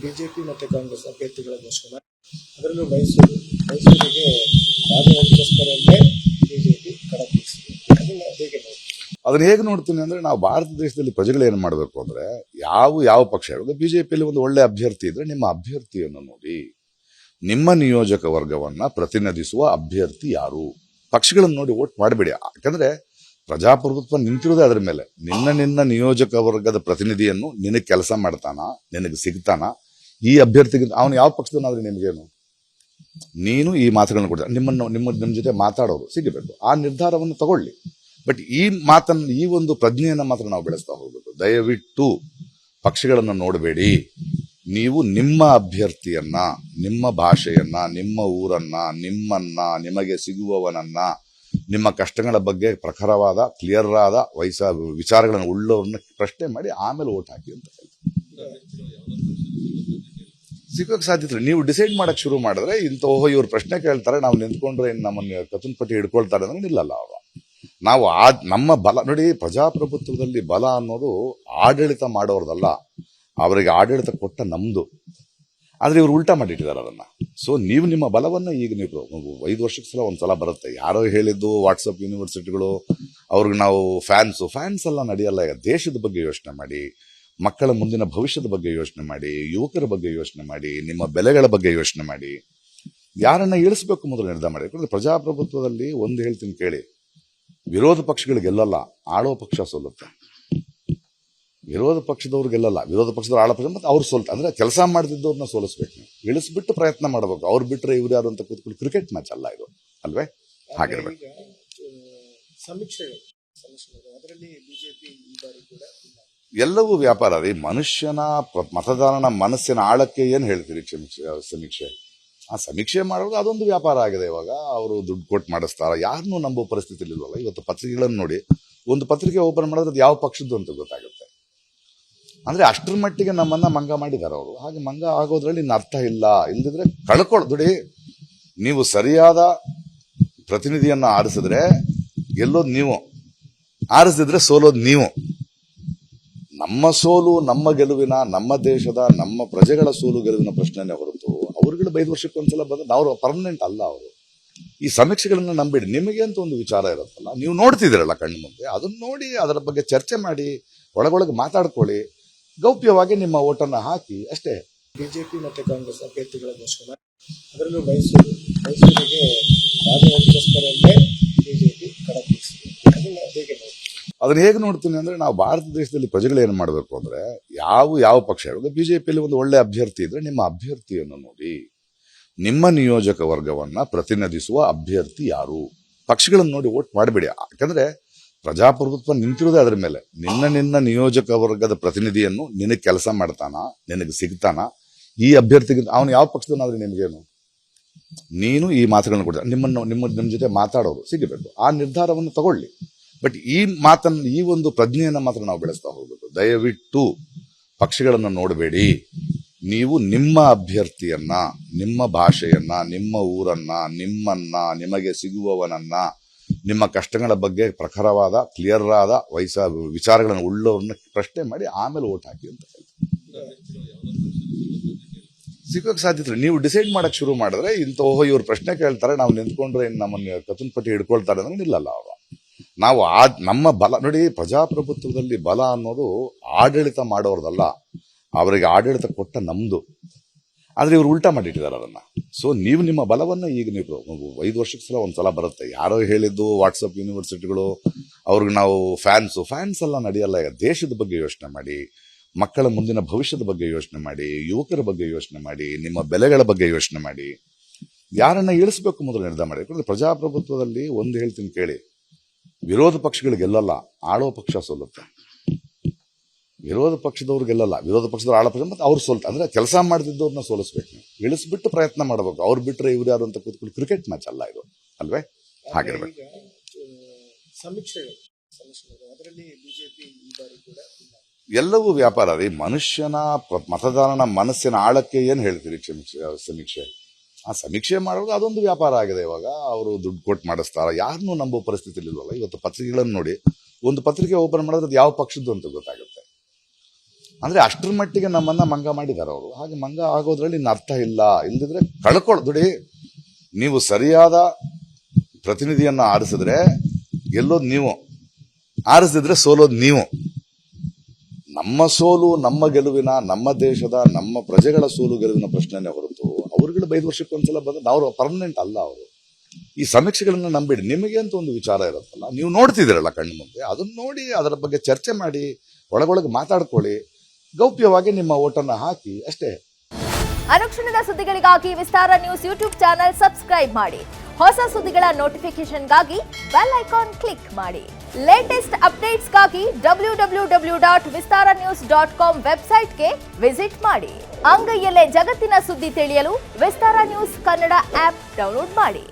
BJP ಮತ್ತು ಕಾಂಗ್ರೆಸ್ ಅಭ್ಯರ್ಥಿಗಳ ಘೋಷಣೆ, ಅದರಲ್ಲೂ ಮೈಸೂರಿಗೆ ರಾಜವಂಶಸ್ಥರನ್ನೇ ಬಿಜೆಪಿ ಕಣಕ್ಕಿಳಿಸಿದೆ. ಅದನ್ನ ಹೇಗೆ ನೋಡಿ? ಅದನ್ನ ಹೇಗೆ ನೋಡ್ತೀನಿ ಅಂದ್ರೆ, ನಾವು ಭಾರತ ದೇಶದಲ್ಲಿ ಪ್ರಜೆಗಳು ಏನು ಮಾಡಬೇಕು ಅಂದ್ರೆ, ಯಾವ ಪಕ್ಷ ಇವಾಗ ಬಿಜೆಪಿಯಲ್ಲಿ ಒಂದು ಒಳ್ಳೆ ಅಭ್ಯರ್ಥಿ ಇದ್ರೆ ನಿಮ್ಮ ಅಭ್ಯರ್ಥಿಯನ್ನು ನೋಡಿ. ನಿಮ್ಮ ನಿಯೋಜಕ ವರ್ಗವನ್ನ ಪ್ರತಿನಿಧಿಸುವ ಅಭ್ಯರ್ಥಿ ಯಾರು, ಪಕ್ಷಗಳನ್ನು ನೋಡಿ ವೋಟ್ ಮಾಡಬೇಡಿ. ಯಾಕಂದ್ರೆ ಪ್ರಜಾಪ್ರಭುತ್ವ ನಿಂತಿರೋದೇ ಅದರ ಮೇಲೆ. ನಿನ್ನ ನಿಯೋಜಕ ವರ್ಗದ ಪ್ರತಿನಿಧಿಯನ್ನು ನಿನಗೆ ಕೆಲಸ ಮಾಡ್ತಾನ, ನಿನಗೆ ಸಿಗ್ತಾನ, ಈ ಅಭ್ಯರ್ಥಿಗೆ ಅವನು ಯಾವ ಪಕ್ಷದನ್ನಾದ್ರೆ ನಿಮಗೇನು? ನೀನು ಈ ಮಾತುಗಳನ್ನು ಕೊಡ್ತಾರೆ, ನಿಮ್ಮ ಜೊತೆ ಮಾತಾಡೋರು ಸಿಗಬೇಕು, ಆ ನಿರ್ಧಾರವನ್ನು ತಗೊಳ್ಳಿ. ಬಟ್ ಈ ಒಂದು ಪ್ರಜ್ಞೆಯನ್ನು ಮಾತ್ರ ನಾವು ಬೆಳೆಸ್ತಾ ಹೋಗ್ಬೇಕು. ದಯವಿಟ್ಟು ಪಕ್ಷಗಳನ್ನು ನೋಡಬೇಡಿ. ನೀವು ನಿಮ್ಮ ಅಭ್ಯರ್ಥಿಯನ್ನ, ನಿಮ್ಮ ಭಾಷೆಯನ್ನ, ನಿಮ್ಮ ಊರನ್ನ, ನಿಮಗೆ ಸಿಗುವವನನ್ನ, ನಿಮ್ಮ ಕಷ್ಟಗಳ ಬಗ್ಗೆ ಪ್ರಖರವಾದ ಕ್ಲಿಯರ್ ಆದ ವಿಚಾರಗಳನ್ನು ಉಳ್ಳವ್ರನ್ನ ಪ್ರಶ್ನೆ ಮಾಡಿ ಆಮೇಲೆ ವೋಟ್ ಹಾಕಿ ಅಂತ ಹೇಳ್ತಾರೆ. ಸಿಗೋಕೆ ಸಾಧ್ಯತೆ. ನೀವು ಡಿಸೈಡ್ ಮಾಡಕ್ ಶುರು ಮಾಡಿದ್ರೆ ಇವ್ರು ಪ್ರಶ್ನೆ ಕೇಳ್ತಾರೆ, ನಾವು ನಿಂತ್ಕೊಂಡ್ರೆ ನಮ್ಮನ್ನ ಕತನ್ ಪಟ್ಟಿ ಹಿಡ್ಕೊಳ್ತಾರೆ ಅಂದ್ರೆ ನಿಲ್ಲಲ್ಲ ಅವರು. ನಾವು ನಮ್ಮ ಬಲ ನೋಡಿ, ಪ್ರಜಾಪ್ರಭುತ್ವದಲ್ಲಿ ಬಲ ಅನ್ನೋದು ಆಡಳಿತ ಮಾಡೋರ್ದಲ್ಲ, ಅವರಿಗೆ ಆಡಳಿತ ಕೊಟ್ಟ ನಮ್ದು. ಆದ್ರೆ ಇವ್ರು ಉಲ್ಟಾ ಮಾಡಿಟ್ಟಿದ್ದಾರೆ ಅದನ್ನ. ಸೊ ನೀವು ನಿಮ್ಮ ಬಲವನ್ನ ಈಗ ನೀವು 5 ವರ್ಷಕ್ಕೆ ಸಲ ಒಂದ್ಸಲ ಬರುತ್ತೆ. ಯಾರೋ ಹೇಳಿದ್ದು ವಾಟ್ಸಪ್ ಯೂನಿವರ್ಸಿಟಿಗಳು, ಅವ್ರಿಗೆ ನಾವು ಫ್ಯಾನ್ಸ್ ಎಲ್ಲ ನಡೆಯಲ್ಲ. ಈಗ ದೇಶದ ಬಗ್ಗೆ ಯೋಚನೆ ಮಾಡಿ, ಮಕ್ಕಳ ಮುಂದಿನ ಭವಿಷ್ಯದ ಬಗ್ಗೆ ಯೋಚನೆ ಮಾಡಿ, ಯುವಕರ ಬಗ್ಗೆ ಯೋಚನೆ ಮಾಡಿ, ನಿಮ್ಮ ಬೆಲೆಗಳ ಬಗ್ಗೆ ಯೋಚನೆ ಮಾಡಿ, ಯಾರನ್ನ ಇಳಿಸ್ಬೇಕು ಮೊದಲು ನಿರ್ಧಾರ ಮಾಡಿ. ಯಾಕಂದ್ರೆ ಪ್ರಜಾಪ್ರಭುತ್ವದಲ್ಲಿ ಒಂದು ಹೇಳ್ತೀನಿ ಕೇಳಿ, ವಿರೋಧ ಪಕ್ಷಗಳು ಗೆಲ್ಲಲ್ಲ, ಆಳೋ ಪಕ್ಷ ಸೋಲುತ್ತೆ. ವಿರೋಧ ಪಕ್ಷದವ್ರು ಗೆಲ್ಲಲ್ಲ, ವಿರೋಧ ಪಕ್ಷದವ್ರು ಆಳೋ ಪಕ್ಷ, ಮತ್ತೆ ಅವ್ರು ಸೋಲ್ತಾರೆ. ಅಂದ್ರೆ ಕೆಲಸ ಮಾಡ್ತಿದ್ದವ್ರನ್ನ ಸೋಲಿಸ್ಬೇಕು, ನೀವು ಇಳಿಸ್ಬಿಟ್ಟು ಪ್ರಯತ್ನ ಮಾಡಬೇಕು. ಅವ್ರು ಬಿಟ್ರೆ ಇವ್ರು ಯಾರು ಅಂತ ಕೂತ್ಕೊಂಡು ಕ್ರಿಕೆಟ್ ಮ್ಯಾಚ್ ಅಲ್ಲ ಇದು, ಅಲ್ವೇ? ಹಾಗಿರ್ಬೇಕು. ಅದರಲ್ಲಿ ಬಿಜೆಪಿ ಈ ಬಾರಿ ಕೂಡ ಎಲ್ಲವೂ ವ್ಯಾಪಾರ ರೀ. ಮನುಷ್ಯನ ಮತದಾರನ ಮನಸ್ಸಿನ ಆಳಕ್ಕೆ ಏನ್ ಹೇಳ್ತೀರಿ ಸಮೀಕ್ಷೆ? ಆ ಸಮೀಕ್ಷೆ ಮಾಡೋದು ಅದೊಂದು ವ್ಯಾಪಾರ ಆಗಿದೆ ಇವಾಗ. ಅವರು ದುಡ್ಡು ಕೊಟ್ಟು ಮಾಡಿಸ್ತಾರ, ಯಾರನ್ನೂ ನಂಬೋ ಪರಿಸ್ಥಿತಿ ಇಲ್ವಲ್ಲ. ಇವತ್ತು ಪತ್ರಿಕೆಗಳನ್ನು ನೋಡಿ, ಒಂದು ಪತ್ರಿಕೆ ಓಪನ್ ಮಾಡಿದ್ರೆ ಅದು ಯಾವ ಪಕ್ಷದ್ದು ಅಂತ ಗೊತ್ತಾಗುತ್ತೆ. ಅಂದ್ರೆ ಅಷ್ಟರ ಮಟ್ಟಿಗೆ ನಮ್ಮನ್ನ ಮಂಗ ಮಾಡಿದಾರೆ ಅವರು. ಹಾಗೆ ಮಂಗ ಆಗೋದ್ರಲ್ಲಿ ಇನ್ನು ಅರ್ಥ ಇಲ್ಲ. ಇಲ್ದಿದ್ರೆ ದುಡಿ. ನೀವು ಸರಿಯಾದ ಪ್ರತಿನಿಧಿಯನ್ನ ಆರಿಸಿದ್ರೆ ಗೆಲ್ಲೋದು ನೀವು, ಆರಿಸಿದ್ರೆ ಸೋಲೋದು ನೀವು. ನಮ್ಮ ಸೋಲು ನಮ್ಮ ಗೆಲುವಿನ, ನಮ್ಮ ದೇಶದ, ನಮ್ಮ ಪ್ರಜೆಗಳ ಸೋಲು ಗೆಲುವಿನ ಪ್ರಶ್ನೆನೇ ಹೊರತು ಅವ್ರುಗಳು 5 ವರ್ಷಕ್ಕೊಂದ್ಸಲ ಬಂದ್ರೆ ನಾವು ಪರ್ಮನೆಂಟ್ ಅಲ್ಲ ಅವರು. ಈ ಸಮೀಕ್ಷೆಗಳನ್ನ ನಂಬಿಡಿ. ನಿಮಗೆ ಅಂತ ಒಂದು ವಿಚಾರ ಇರುತ್ತಲ್ಲ, ನೀವು ನೋಡ್ತಿದ್ದೀರಲ್ಲ ಕಣ್ಣು ಮುಂದೆ, ಅದನ್ನ ನೋಡಿ ಅದರ ಬಗ್ಗೆ ಚರ್ಚೆ ಮಾಡಿ, ಒಳಗೊಳಗೆ ಮಾತಾಡ್ಕೊಳ್ಳಿ, ಗೌಪ್ಯವಾಗಿ ನಿಮ್ಮ ಓಟನ್ನ ಹಾಕಿ ಅಷ್ಟೇ. ಬಿಜೆಪಿ ಮತ್ತು ಕಾಂಗ್ರೆಸ್ ಅಭ್ಯರ್ಥಿಗಳ ಘೋಷಣೆ, ಅದರಲ್ಲೂ ಮೈಸೂರಿಗೆ ರಾಜವಂಶಸ್ಥರನ್ನೇ ಬಿಜೆಪಿ ಕಣಕ್ಕಿಳಿಸಿದೆ. ಅದನ್ನ ಹೇಗೆ ನೋಡಿ? ಅದನ್ನ ಹೇಗೆ ನೋಡ್ತೀನಿ ಅಂದ್ರೆ, ನಾವು ಭಾರತ ದೇಶದಲ್ಲಿ ಪ್ರಜೆಗಳು ಏನು ಮಾಡಬೇಕು ಅಂದ್ರೆ, ಯಾವ ಪಕ್ಷ ಇವಾಗ ಬಿಜೆಪಿಯಲ್ಲಿ ಒಂದು ಒಳ್ಳೆ ಅಭ್ಯರ್ಥಿ ಇದ್ರೆ ನಿಮ್ಮ ಅಭ್ಯರ್ಥಿಯನ್ನು ನೋಡಿ. ನಿಮ್ಮ ನಿಯೋಜಕ ವರ್ಗವನ್ನ ಪ್ರತಿನಿಧಿಸುವ ಅಭ್ಯರ್ಥಿ ಯಾರು, ಪಕ್ಷಗಳನ್ನು ನೋಡಿ ವೋಟ್ ಮಾಡಬೇಡಿ. ಯಾಕಂದ್ರೆ ಪ್ರಜಾಪ್ರಭುತ್ವ ನಿಂತಿರೋದೇ ಅದರ ಮೇಲೆ. ನಿನ್ನ ನಿಯೋಜಕ ವರ್ಗದ ಪ್ರತಿನಿಧಿಯನ್ನು ನಿನಗೆ ಕೆಲಸ ಮಾಡ್ತಾನ, ನಿನಗೆ ಸಿಗ್ತಾನ, ಈ ಅಭ್ಯರ್ಥಿಗೆ ಅವನು ಯಾವ ಪಕ್ಷದನ್ನಾದ್ರೆ ನಿಮಗೇನು? ನೀನು ಈ ಮಾತುಗಳನ್ನು ಕೊಡ್ತಾರೆ, ನಿಮ್ಮ ಜೊತೆ ಮಾತಾಡೋರು ಸಿಗಬೇಕು, ಆ ನಿರ್ಧಾರವನ್ನು ತಗೊಳ್ಳಿ. ಬಟ್ ಈ ಒಂದು ಪ್ರಜ್ಞೆಯನ್ನು ಮಾತ್ರ ನಾವು ಬೆಳೆಸ್ತಾ ಹೋಗ್ಬೇಕು. ದಯವಿಟ್ಟು ಪಕ್ಷಗಳನ್ನು ನೋಡಬೇಡಿ. ನೀವು ನಿಮ್ಮ ಅಭ್ಯರ್ಥಿಯನ್ನ, ನಿಮ್ಮ ಭಾಷೆಯನ್ನ, ನಿಮ್ಮ ಊರನ್ನ, ನಿಮಗೆ ಸಿಗುವವನನ್ನ, ನಿಮ್ಮ ಕಷ್ಟಗಳ ಬಗ್ಗೆ ಪ್ರಖರವಾದ ಕ್ಲಿಯರ್ ಆದ ವಿಚಾರಗಳನ್ನು ಉಳ್ಳವ್ರನ್ನ ಪ್ರಶ್ನೆ ಮಾಡಿ ಆಮೇಲೆ ವೋಟ್ ಹಾಕಿ ಅಂತ ಹೇಳ್ತಾರೆ. ಸಿಗೋಕೆ ಸಾಧ್ಯತೆ. ನೀವು ಡಿಸೈಡ್ ಮಾಡಕ್ ಶುರು ಮಾಡಿದ್ರೆ ಇವ್ರು ಪ್ರಶ್ನೆ ಕೇಳ್ತಾರೆ, ನಾವು ನಿಂತ್ಕೊಂಡ್ರೆ ನಮ್ಮನ್ನ ಕತನ್ ಪಟ್ಟಿ ಹಿಡ್ಕೊಳ್ತಾರೆ ಅಂದ್ರೆ ನಿಲ್ಲಲ್ಲ ಅವರು. ನಾವು ನಮ್ಮ ಬಲ ನೋಡಿ, ಪ್ರಜಾಪ್ರಭುತ್ವದಲ್ಲಿ ಬಲ ಅನ್ನೋದು ಆಡಳಿತ ಮಾಡೋರ್ದಲ್ಲ, ಅವರಿಗೆ ಆಡಳಿತ ಕೊಟ್ಟ ನಮ್ದು. ಆದ್ರೆ ಇವ್ರು ಉಲ್ಟಾ ಮಾಡಿಟ್ಟಿದ್ದಾರೆ ಅದನ್ನ. ಸೊ ನೀವು ನಿಮ್ಮ ಬಲವನ್ನ ಈಗ ನೀವು 5 ವರ್ಷಕ್ಕೆ ಸಲ ಒಂದ್ಸಲ ಬರುತ್ತೆ. ಯಾರೋ ಹೇಳಿದ್ದು ವಾಟ್ಸಪ್ ಯೂನಿವರ್ಸಿಟಿಗಳು, ಅವ್ರಿಗೆ ನಾವು ಫ್ಯಾನ್ಸ್ ಎಲ್ಲ ನಡೆಯಲ್ಲ. ಈಗ ದೇಶದ ಬಗ್ಗೆ ಯೋಚನೆ ಮಾಡಿ, ಮಕ್ಕಳ ಮುಂದಿನ ಭವಿಷ್ಯದ ಬಗ್ಗೆ ಯೋಚನೆ ಮಾಡಿ, ಯುವಕರ ಬಗ್ಗೆ ಯೋಚನೆ ಮಾಡಿ, ನಿಮ್ಮ ಬೆಲೆಗಳ ಬಗ್ಗೆ ಯೋಚನೆ ಮಾಡಿ, ಯಾರನ್ನ ಇಳಿಸ್ಬೇಕು ಮೊದಲು ನಿರ್ಧಾರ ಮಾಡಿ. ಯಾಕಂದ್ರೆ ಪ್ರಜಾಪ್ರಭುತ್ವದಲ್ಲಿ ಒಂದು ಹೇಳ್ತೀನಿ ಕೇಳಿ, ವಿರೋಧ ಪಕ್ಷಗಳು ಗೆಲ್ಲಲ್ಲ, ಆಳೋ ಪಕ್ಷ ಸೋಲುತ್ತೆ. ವಿರೋಧ ಪಕ್ಷದವ್ರು ಗೆಲ್ಲಲ್ಲ, ವಿರೋಧ ಪಕ್ಷದವ್ರು ಆಳೋ ಪಕ್ಷ, ಮತ್ತೆ ಅವ್ರು ಸೋಲ್ತಾರೆ. ಅಂದ್ರೆ ಕೆಲಸ ಮಾಡ್ತಿದ್ದವ್ರನ್ನ ಸೋಲಿಸ್ಬೇಕು, ನೀವು ಇಳಿಸ್ಬಿಟ್ಟು ಪ್ರಯತ್ನ ಮಾಡಬೇಕು. ಅವ್ರು ಬಿಟ್ರೆ ಇವ್ರು ಯಾರು ಅಂತ ಕೂತ್ಕೊಂಡು ಕ್ರಿಕೆಟ್ ಮ್ಯಾಚ್ ಅಲ್ಲ ಇದು, ಅಲ್ವೇ? ಹಾಗಿರ್ಬೇಕು. ಅದರಲ್ಲಿ ಬಿಜೆಪಿ ಈ ಬಾರಿ ಕೂಡ ಎಲ್ಲವೂ ವ್ಯಾಪಾರ ರೀ. ಮನುಷ್ಯನ ಮತದಾರನ ಮನಸ್ಸಿನ ಆಳಕ್ಕೆ ಏನ್ ಹೇಳ್ತೀರಿ ಸಮೀಕ್ಷೆ? ಆ ಸಮೀಕ್ಷೆ ಮಾಡೋದು ಅದೊಂದು ವ್ಯಾಪಾರ ಆಗಿದೆ ಇವಾಗ. ಅವರು ದುಡ್ಡು ಕೊಟ್ಟು ಮಾಡಿಸ್ತಾರ, ಯಾರನ್ನೂ ನಂಬೋ ಪರಿಸ್ಥಿತಿ ಇಲ್ವಲ್ಲ. ಇವತ್ತು ಪತ್ರಿಕೆಗಳನ್ನು ನೋಡಿ, ಒಂದು ಪತ್ರಿಕೆ ಓಪನ್ ಮಾಡಿದ್ರೆ ಅದು ಯಾವ ಪಕ್ಷದ್ದು ಅಂತ ಗೊತ್ತಾಗುತ್ತೆ. ಅಂದರೆ ಅಷ್ಟರ ಮಟ್ಟಿಗೆ ನಮ್ಮನ್ನು ಮಂಗ ಮಾಡಿದ್ದಾರೆ ಅವರು. ಹಾಗೆ ಮಂಗ ಆಗೋದ್ರಲ್ಲಿ ಇನ್ನು ಅರ್ಥ ಇಲ್ಲ. ಇಲ್ಲದಿದ್ರೆ ದುಡಿ, ನೀವು ಸರಿಯಾದ ಪ್ರತಿನಿಧಿಯನ್ನು ಆರಿಸಿದ್ರೆ ಗೆಲ್ಲೋದು ನೀವು, ಆರಿಸಿದ್ರೆ ಸೋಲೋದು ನೀವು. ನಮ್ಮ ಸೋಲು ನಮ್ಮ ಗೆಲುವಿನ, ನಮ್ಮ ದೇಶದ, ನಮ್ಮ ಪ್ರಜೆಗಳ ಸೋಲು ಗೆಲುವಿನ ಪ್ರಶ್ನೆನೇ ಹೊರತು ಅವ್ರುಗಳು 5 ವರ್ಷಕ್ಕೊಂದ್ಸಲ ಬಂದ್ರೆ ಅವರು ಪರ್ಮನೆಂಟ್ ಅಲ್ಲ. ಅವರು ಈ ಸಮೀಕ್ಷೆಗಳನ್ನ ನಂಬಿಡಿ. ನಿಮಗೆ ಅಂತ ಒಂದು ವಿಚಾರ ಇರುತ್ತಲ್ಲ, ನೀವು ನೋಡ್ತಿದ್ದೀರಲ್ಲ ಕಣ್ಣು ಮುಂದೆ, ಅದನ್ನ ನೋಡಿ ಅದರ ಬಗ್ಗೆ ಚರ್ಚೆ ಮಾಡಿ, ಒಳಗೊಳಗೆ ಮಾತಾಡ್ಕೊಳ್ಳಿ, ಗೌಪ್ಯವಾಗಿ ನಿಮ್ಮ ಓಟನ್ನು ಹಾಕಿ ಅಷ್ಟೇ. ಅನುಕ್ಷಣದ ಸುದ್ದಿಗಳಿಗಾಗಿ ವಿಸ್ತಾರ ನ್ಯೂಸ್ ಯೂಟ್ಯೂಬ್ ಚಾನೆಲ್ ಸಬ್ಸ್ಕ್ರೈಬ್ ಮಾಡಿ. ಹೊಸ ಸುದ್ದಿಗಳ ನೋಟಿಫಿಕೇಶನ್ಗಾಗಿ ಬೆಲ್ ಐಕಾನ್ ಕ್ಲಿಕ್ ಮಾಡಿ. ಲೇಟೆಸ್ಟ್ ಅಪ್ಡೇಟ್ಸ್ಗಾಗಿ www.vistaranews.com ವೆಬ್ಸೈಟ್ಗೆ ವಿಸಿಟ್ ಮಾಡಿ. ಅಂಗೈಯಲ್ಲೇ ಜಗತ್ತಿನ ಸುದ್ದಿ ತಿಳಿಯಲು ವಿಸ್ತಾರ ನ್ಯೂಸ್ ಕನ್ನಡ ಆಪ್ ಡೌನ್ಲೋಡ್ ಮಾಡಿ.